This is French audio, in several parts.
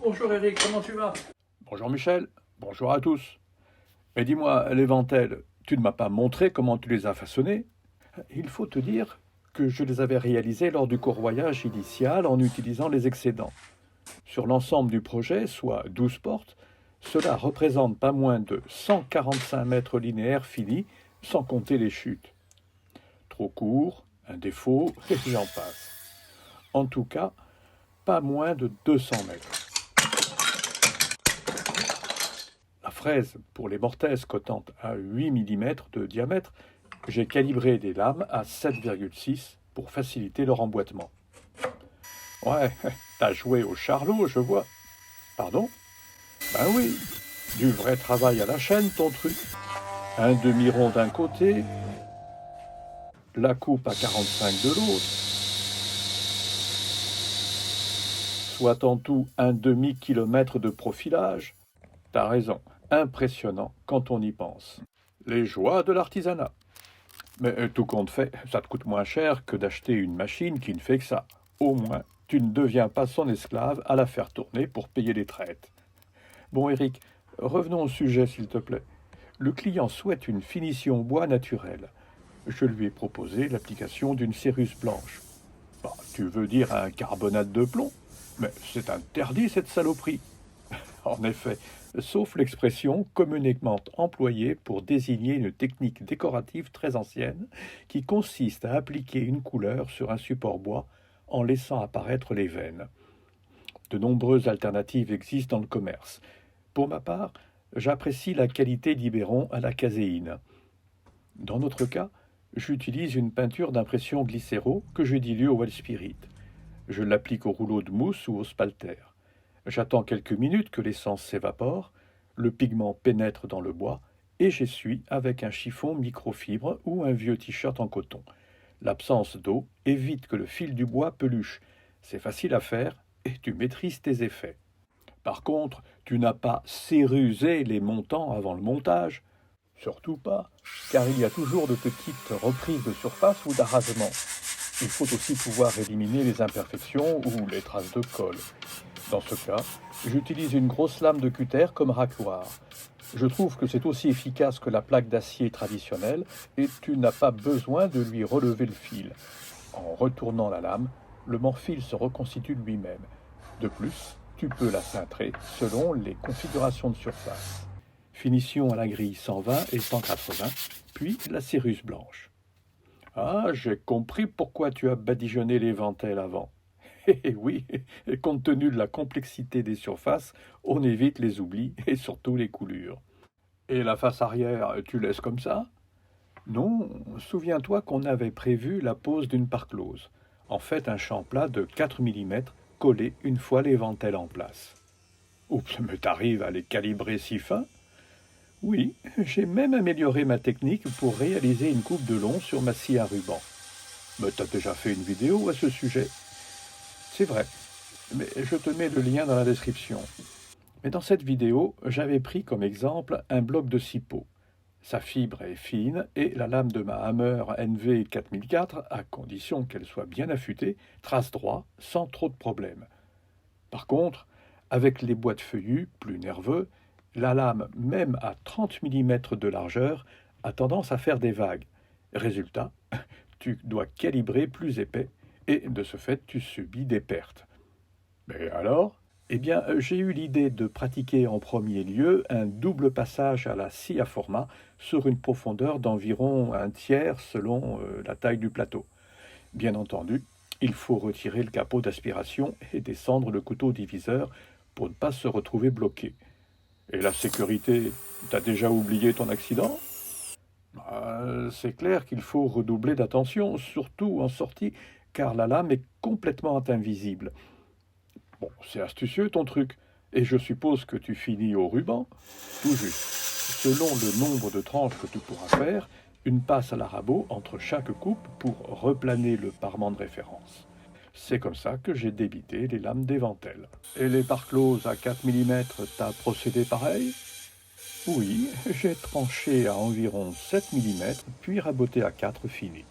Bonjour Eric, comment tu vas? Bonjour Michel, bonjour à tous. Mais dis-moi, les ventelles, tu ne m'as pas montré comment tu les as façonnées. Il faut te dire que je les avais réalisées lors du courroyage initial en utilisant les excédents. Sur l'ensemble du projet, soit 12 portes, cela représente pas moins de 145 mètres linéaires finis, sans compter les chutes. Trop court, un défaut, et j'en passe. En tout cas, pas moins de 200 mètres. La fraise, pour les mortaises cotant à 8 mm de diamètre, j'ai calibré des lames à 7,6 pour faciliter leur emboîtement. Ouais, t'as joué au charlot, je vois. Pardon? Ben oui, du vrai travail à la chaîne, ton truc. Un demi-rond d'un côté, la coupe à 45 de l'autre, soit en tout un demi-kilomètre de profilage. T'as raison, impressionnant quand on y pense. Les joies de l'artisanat. Mais tout compte fait, ça te coûte moins cher que d'acheter une machine qui ne fait que ça. Au moins, tu ne deviens pas son esclave à la faire tourner pour payer les traites. Bon Eric, revenons au sujet s'il te plaît. Le client souhaite une finition bois naturelle. Je lui ai proposé l'application d'une céruse blanche. Bah, tu veux dire un carbonate de plomb? Mais c'est interdit cette saloperie. En effet, sauf l'expression communément employée pour désigner une technique décorative très ancienne qui consiste à appliquer une couleur sur un support bois en laissant apparaître les veines. De nombreuses alternatives existent dans le commerce. Pour ma part, j'apprécie la qualité d'Ibéron à la caséine. Dans notre cas, j'utilise une peinture d'impression glycéro que je dilue au Wild Spirit. Je l'applique au rouleau de mousse ou au spalter. J'attends quelques minutes que l'essence s'évapore, le pigment pénètre dans le bois et j'essuie avec un chiffon microfibre ou un vieux t-shirt en coton. L'absence d'eau évite que le fil du bois peluche. C'est facile à faire et tu maîtrises tes effets. Par contre, tu n'as pas cérusé les montants avant le montage. Surtout pas, car il y a toujours de petites reprises de surface ou d'arrasement. Il faut aussi pouvoir éliminer les imperfections ou les traces de colle. Dans ce cas, j'utilise une grosse lame de cutter comme racloir. Je trouve que c'est aussi efficace que la plaque d'acier traditionnelle et tu n'as pas besoin de lui relever le fil. En retournant la lame, le morphile se reconstitue lui-même. De plus, tu peux la cintrer selon les configurations de surface. Finition à la grille 120 et 180, puis la céruse blanche. Ah, j'ai compris pourquoi tu as badigeonné les ventelles avant. Eh oui, compte tenu de la complexité des surfaces, on évite les oublis et surtout les coulures. Et la face arrière, tu laisses comme ça? Non, souviens-toi qu'on avait prévu la pose d'une parclose. En fait, un champ plat de 4 mm collé une fois les ventelles en place. Oups, mais t'arrives à les calibrer si fin? Oui, j'ai même amélioré ma technique pour réaliser une coupe de long sur ma scie à ruban. Mais t'as déjà fait une vidéo à ce sujet? C'est vrai, mais je te mets le lien dans la description. Mais dans cette vidéo, j'avais pris comme exemple un bloc de scie peau. Sa fibre est fine et la lame de ma Hammer NV 4004, à condition qu'elle soit bien affûtée, trace droit sans trop de problèmes. Par contre, avec les bois de feuillus, plus nerveux, la lame, même à 30 mm de largeur, a tendance à faire des vagues. Résultat, tu dois calibrer plus épais et de ce fait tu subis des pertes. Mais alors? Eh bien, j'ai eu l'idée de pratiquer en premier lieu un double passage à la scie à format sur une profondeur d'environ un tiers selon la taille du plateau. Bien entendu, il faut retirer le capot d'aspiration et descendre le couteau diviseur pour ne pas se retrouver bloqué. Et la sécurité, t'as déjà oublié ton accident? C'est clair qu'il faut redoubler d'attention, surtout en sortie, car la lame est complètement invisible. Bon, c'est astucieux ton truc. Et je suppose que tu finis au ruban? Tout juste. Selon le nombre de tranches que tu pourras faire, une passe à la rabot entre chaque coupe pour replaner le parement de référence. C'est comme ça que j'ai débité les lames d'éventail. Et les parcloses à 4 mm, t'as procédé pareil? Oui, j'ai tranché à environ 7 mm, puis raboté à 4 finis.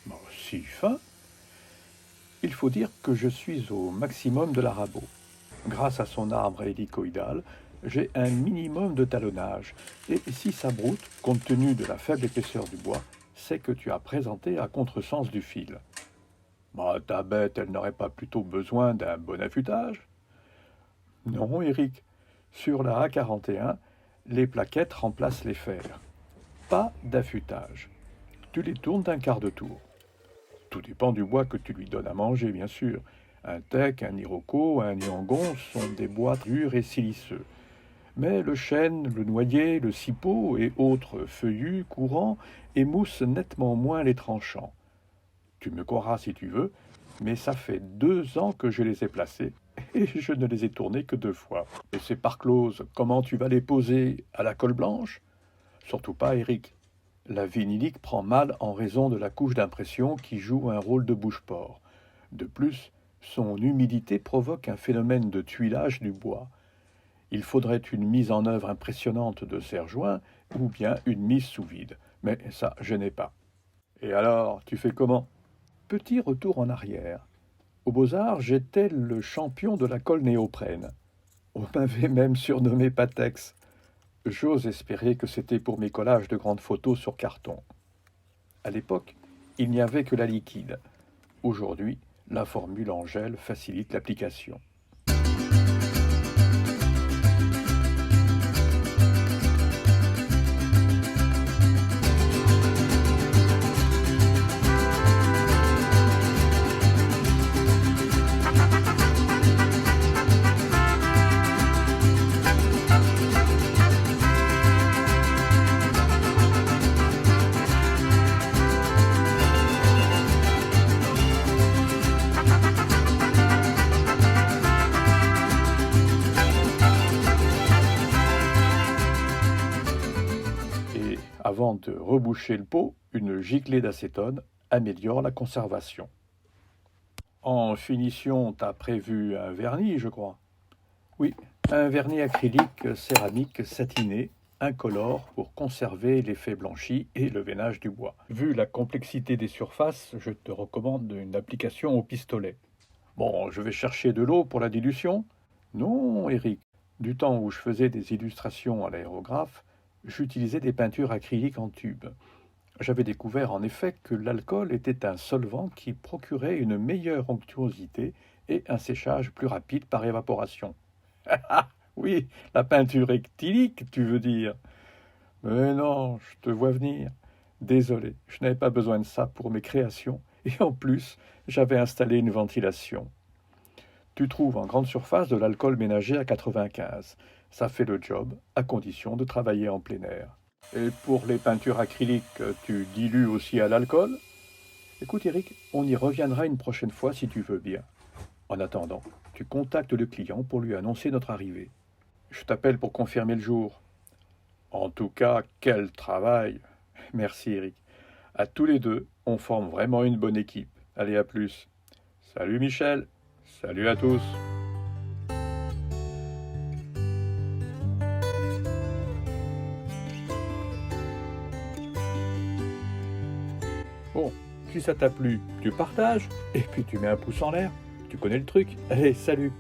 Bon, si fin. Il faut dire que je suis au maximum de la rabot. Grâce à son arbre hélicoïdal, j'ai un minimum de talonnage. Et si ça broute, compte tenu de la faible épaisseur du bois, c'est que tu as présenté à contresens du fil. Bah, ta bête, elle n'aurait pas plutôt besoin d'un bon affûtage? Non, Eric. Sur la A41, les plaquettes remplacent les fers. Pas d'affûtage. Tu les tournes d'un quart de tour. Tout dépend du bois que tu lui donnes à manger, bien sûr. Un teck, un iroko, un yangon sont des bois durs et siliceux. Mais le chêne, le noyer, le cipeau et autres feuillus courants émoussent nettement moins les tranchants. Tu me croiras si tu veux, mais ça fait 2 ans que je les ai placés et je ne les ai tournés que 2 fois. Et ces parcloses, comment tu vas les poser à la colle blanche? Surtout pas, Eric. La vinylique prend mal en raison de la couche d'impression qui joue un rôle de bouche-port. De plus, son humidité provoque un phénomène de tuilage du bois. Il faudrait une mise en œuvre impressionnante de serre-joint ou bien une mise sous vide. Mais ça, je n'ai pas. Et alors, tu fais comment? Petit retour en arrière. Aux Beaux-Arts, j'étais le champion de la colle néoprène. On m'avait même surnommé Patex. J'ose espérer que c'était pour mes collages de grandes photos sur carton. À l'époque, il n'y avait que la liquide. Aujourd'hui, la formule en gel facilite l'application. Et avant de reboucher le pot, une giclée d'acétone améliore la conservation. En finition, t'as prévu un vernis, je crois. Oui, un vernis acrylique céramique satiné, incolore pour conserver l'effet blanchi et le veinage du bois. Vu la complexité des surfaces, je te recommande une application au pistolet. Bon, je vais chercher de l'eau pour la dilution? Non, Eric. Du temps où je faisais des illustrations à l'aérographe, j'utilisais des peintures acryliques en tube. J'avais découvert en effet que l'alcool était un solvant qui procurait une meilleure onctuosité et un séchage plus rapide par évaporation. Ah oui, la peinture acrylique, tu veux dire? Mais non, je te vois venir. Désolé, je n'avais pas besoin de ça pour mes créations, et en plus, j'avais installé une ventilation. Tu trouves en grande surface de l'alcool ménager à 95. Ça fait le job, à condition de travailler en plein air. Et pour les peintures acryliques, tu dilues aussi à l'alcool? Écoute Eric, on y reviendra une prochaine fois si tu veux bien. En attendant, tu contactes le client pour lui annoncer notre arrivée. Je t'appelle pour confirmer le jour. En tout cas, quel travail! Merci Eric. À tous les deux, on forme vraiment une bonne équipe. Allez, à plus. Salut Michel. Salut à tous. Bon, si ça t'a plu, tu partages et puis tu mets un pouce en l'air. Tu connais le truc. Allez, salut!